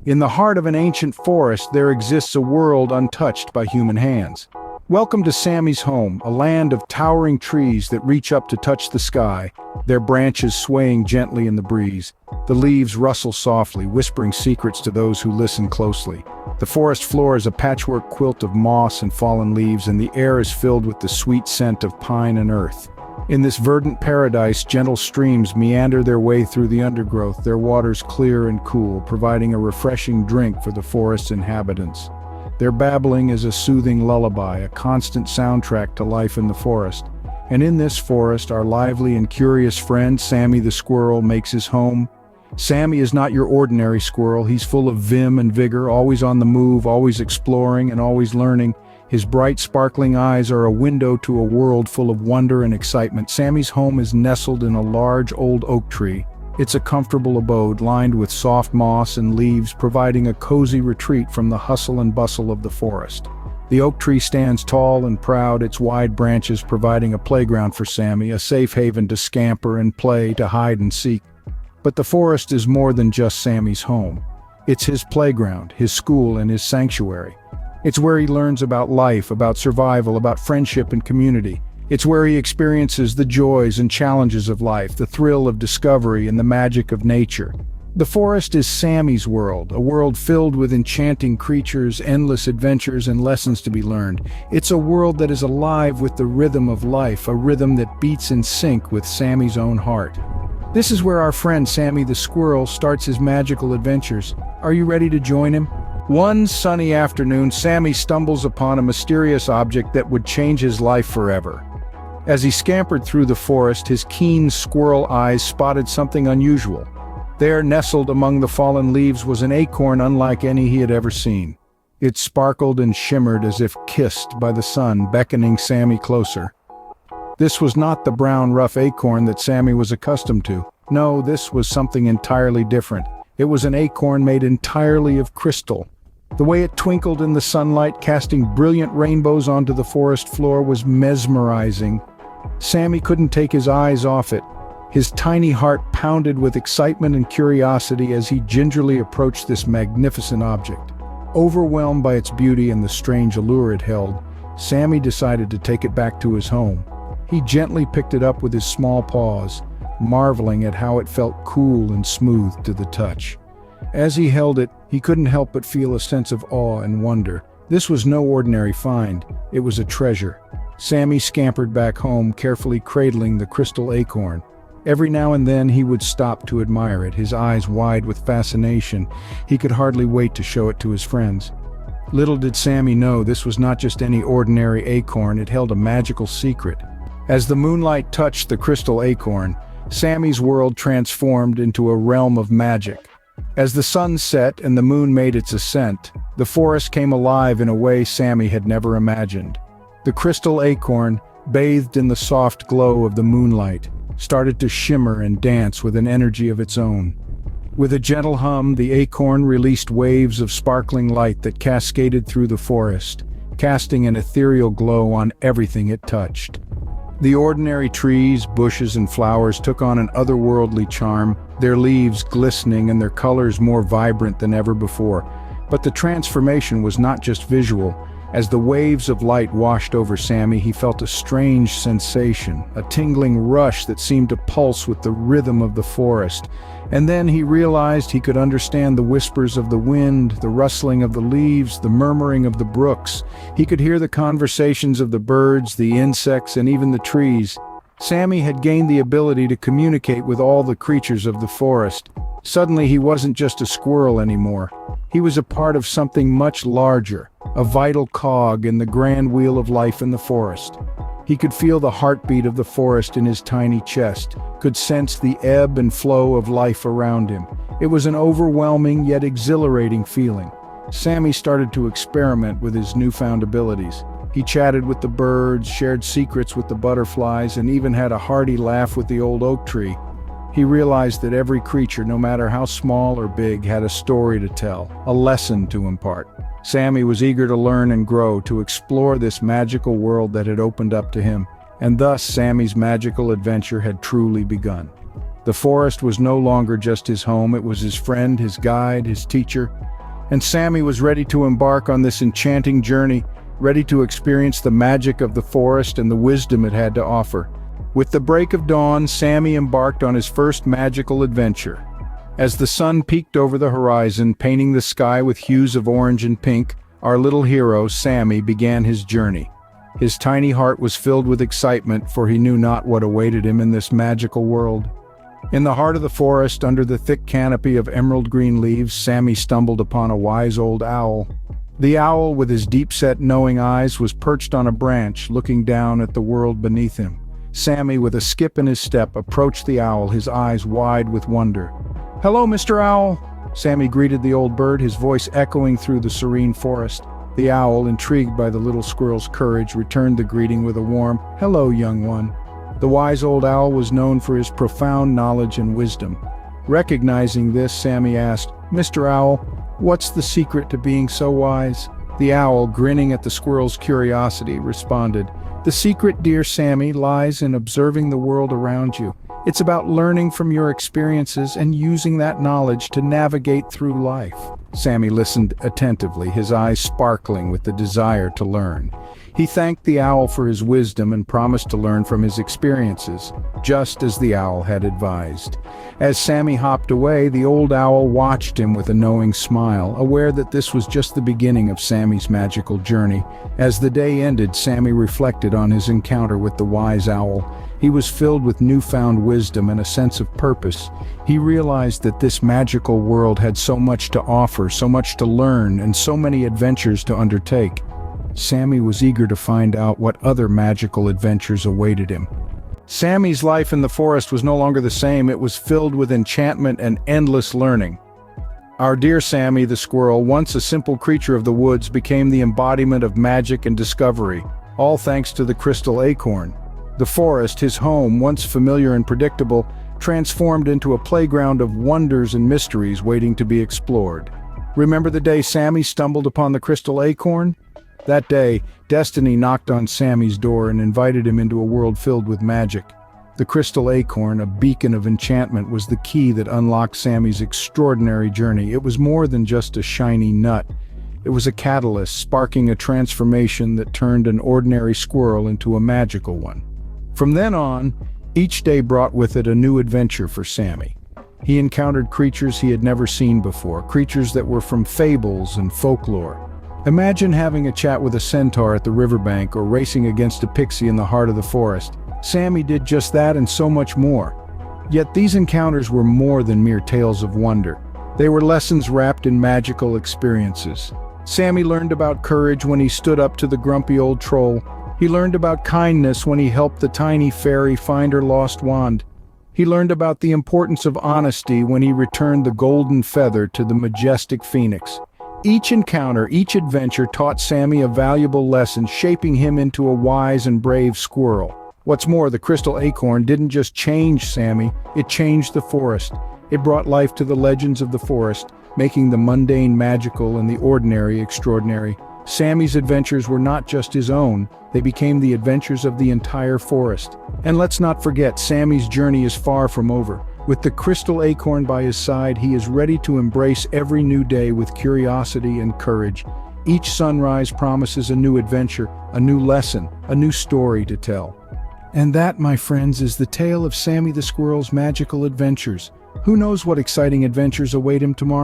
In the heart of an ancient forest, there exists a world untouched by human hands. Welcome to Sammy's home, a land of towering trees that reach up to touch the sky, their branches swaying gently in the breeze. The leaves rustle softly, whispering secrets to those who listen closely. The forest floor is a patchwork quilt of moss and fallen leaves, and the air is filled with the sweet scent of pine and earth. In this verdant paradise, gentle streams meander their way through the undergrowth, their waters clear and cool, providing a refreshing drink for the forest's inhabitants. Their babbling is a soothing lullaby, a constant soundtrack to life in the forest. And in this forest, our lively and curious friend, Sammy the Squirrel, makes his home. Sammy is not your ordinary squirrel. He's full of vim and vigor, always on the move, always exploring and always learning. His bright, sparkling eyes are a window to a world full of wonder and excitement. Sammy's home is nestled in a large old oak tree. It's a comfortable abode lined with soft moss and leaves, providing a cozy retreat from the hustle and bustle of the forest. The oak tree stands tall and proud, its wide branches providing a playground for Sammy, a safe haven to scamper and play, to hide and seek. But the forest is more than just Sammy's home. It's his playground, his school, and his sanctuary. It's where he learns about life, about survival, about friendship and community. It's where he experiences the joys and challenges of life, the thrill of discovery and the magic of nature. The forest is Sammy's world, a world filled with enchanting creatures, endless adventures, and lessons to be learned. It's a world that is alive with the rhythm of life, a rhythm that beats in sync with Sammy's own heart. This is where our friend Sammy the Squirrel starts his magical adventures. Are you ready to join him? One sunny afternoon, Sammy stumbles upon a mysterious object that would change his life forever. As he scampered through the forest, his keen squirrel eyes spotted something unusual. There, nestled among the fallen leaves, was an acorn unlike any he had ever seen. It sparkled and shimmered as if kissed by the sun, beckoning Sammy closer. This was not the brown, rough acorn that Sammy was accustomed to. No, this was something entirely different. It was an acorn made entirely of crystal. The way it twinkled in the sunlight, casting brilliant rainbows onto the forest floor, was mesmerizing. Sammy couldn't take his eyes off it. His tiny heart pounded with excitement and curiosity as he gingerly approached this magnificent object. Overwhelmed by its beauty and the strange allure it held, Sammy decided to take it back to his home. He gently picked it up with his small paws, marveling at how it felt cool and smooth to the touch. As he held it, he couldn't help but feel a sense of awe and wonder. This was no ordinary find, it was a treasure. Sammy scampered back home, carefully cradling the crystal acorn. Every now and then he would stop to admire it, his eyes wide with fascination. He could hardly wait to show it to his friends. Little did Sammy know this was not just any ordinary acorn, it held a magical secret. As the moonlight touched the crystal acorn, Sammy's world transformed into a realm of magic. As the sun set and the moon made its ascent, the forest came alive in a way Sammy had never imagined. The crystal acorn, bathed in the soft glow of the moonlight, started to shimmer and dance with an energy of its own. With a gentle hum, the acorn released waves of sparkling light that cascaded through the forest, casting an ethereal glow on everything it touched. The ordinary trees, bushes, and flowers took on an otherworldly charm, their leaves glistening and their colors more vibrant than ever before. But the transformation was not just visual. As the waves of light washed over Sammy, he felt a strange sensation, a tingling rush that seemed to pulse with the rhythm of the forest. And then he realized he could understand the whispers of the wind, the rustling of the leaves, the murmuring of the brooks. He could hear the conversations of the birds, the insects, and even the trees. Sammy had gained the ability to communicate with all the creatures of the forest. Suddenly he wasn't just a squirrel anymore. He was a part of something much larger, a vital cog in the grand wheel of life in the forest. He could feel the heartbeat of the forest in his tiny chest, could sense the ebb and flow of life around him. It was an overwhelming yet exhilarating feeling. Sammy started to experiment with his newfound abilities. He chatted with the birds, shared secrets with the butterflies, and even had a hearty laugh with the old oak tree. He realized that every creature, no matter how small or big, had a story to tell, a lesson to impart. Sammy was eager to learn and grow, to explore this magical world that had opened up to him. And thus Sammy's magical adventure had truly begun. The forest was no longer just his home, it was his friend, his guide, his teacher. and Sammy was ready to embark on this enchanting journey, ready to experience the magic of the forest and the wisdom it had to offer. With the break of dawn, Sammy embarked on his first magical adventure. As the sun peeked over the horizon, painting the sky with hues of orange and pink, our little hero, Sammy, began his journey. His tiny heart was filled with excitement, for he knew not what awaited him in this magical world. In the heart of the forest, under the thick canopy of emerald green leaves, Sammy stumbled upon a wise old owl. The owl, with his deep-set knowing eyes, was perched on a branch, looking down at the world beneath him. Sammy, with a skip in his step, approached the owl, his eyes wide with wonder. "Hello, Mr. Owl," Sammy greeted the old bird, his voice echoing through the serene forest. The owl, intrigued by the little squirrel's courage, returned the greeting with a warm, "Hello, young one." The wise old owl was known for his profound knowledge and wisdom. Recognizing this, Sammy asked, "Mr. Owl, what's the secret to being so wise?" The owl, grinning at the squirrel's curiosity, responded, "The secret, dear Sammy, lies in observing the world around you. It's about learning from your experiences and using that knowledge to navigate through life." Sammy listened attentively, his eyes sparkling with the desire to learn. He thanked the owl for his wisdom and promised to learn from his experiences, just as the owl had advised. As Sammy hopped away, the old owl watched him with a knowing smile, aware that this was just the beginning of Sammy's magical journey. As the day ended, Sammy reflected on his encounter with the wise owl. He was filled with newfound wisdom and a sense of purpose. He realized that this magical world had so much to offer, so much to learn, and so many adventures to undertake. Sammy was eager to find out what other magical adventures awaited him. Sammy's life in the forest was no longer the same. It was filled with enchantment and endless learning. Our dear Sammy the Squirrel, once a simple creature of the woods, became the embodiment of magic and discovery, all thanks to the crystal acorn. The forest, his home, once familiar and predictable, transformed into a playground of wonders and mysteries waiting to be explored. Remember the day Sammy stumbled upon the crystal acorn? That day, destiny knocked on Sammy's door and invited him into a world filled with magic. The crystal acorn, a beacon of enchantment, was the key that unlocked Sammy's extraordinary journey. It was more than just a shiny nut. It was a catalyst, sparking a transformation that turned an ordinary squirrel into a magical one. From then on, each day brought with it a new adventure for Sammy. He encountered creatures he had never seen before, creatures that were from fables and folklore. Imagine having a chat with a centaur at the riverbank or racing against a pixie in the heart of the forest. Sammy did just that and so much more. Yet these encounters were more than mere tales of wonder. They were lessons wrapped in magical experiences. Sammy learned about courage when he stood up to the grumpy old troll. He learned about kindness when he helped the tiny fairy find her lost wand. He learned about the importance of honesty when he returned the golden feather to the majestic phoenix. Each encounter, each adventure taught Sammy a valuable lesson, shaping him into a wise and brave squirrel. What's more, the crystal acorn didn't just change Sammy, it changed the forest. It brought life to the legends of the forest, making the mundane magical and the ordinary extraordinary. Sammy's adventures were not just his own, they became the adventures of the entire forest. And let's not forget, Sammy's journey is far from over. With the crystal acorn by his side, he is ready to embrace every new day with curiosity and courage. Each sunrise promises a new adventure, a new lesson, a new story to tell. And that, my friends, is the tale of Sammy the Squirrel's magical adventures. Who knows what exciting adventures await him tomorrow?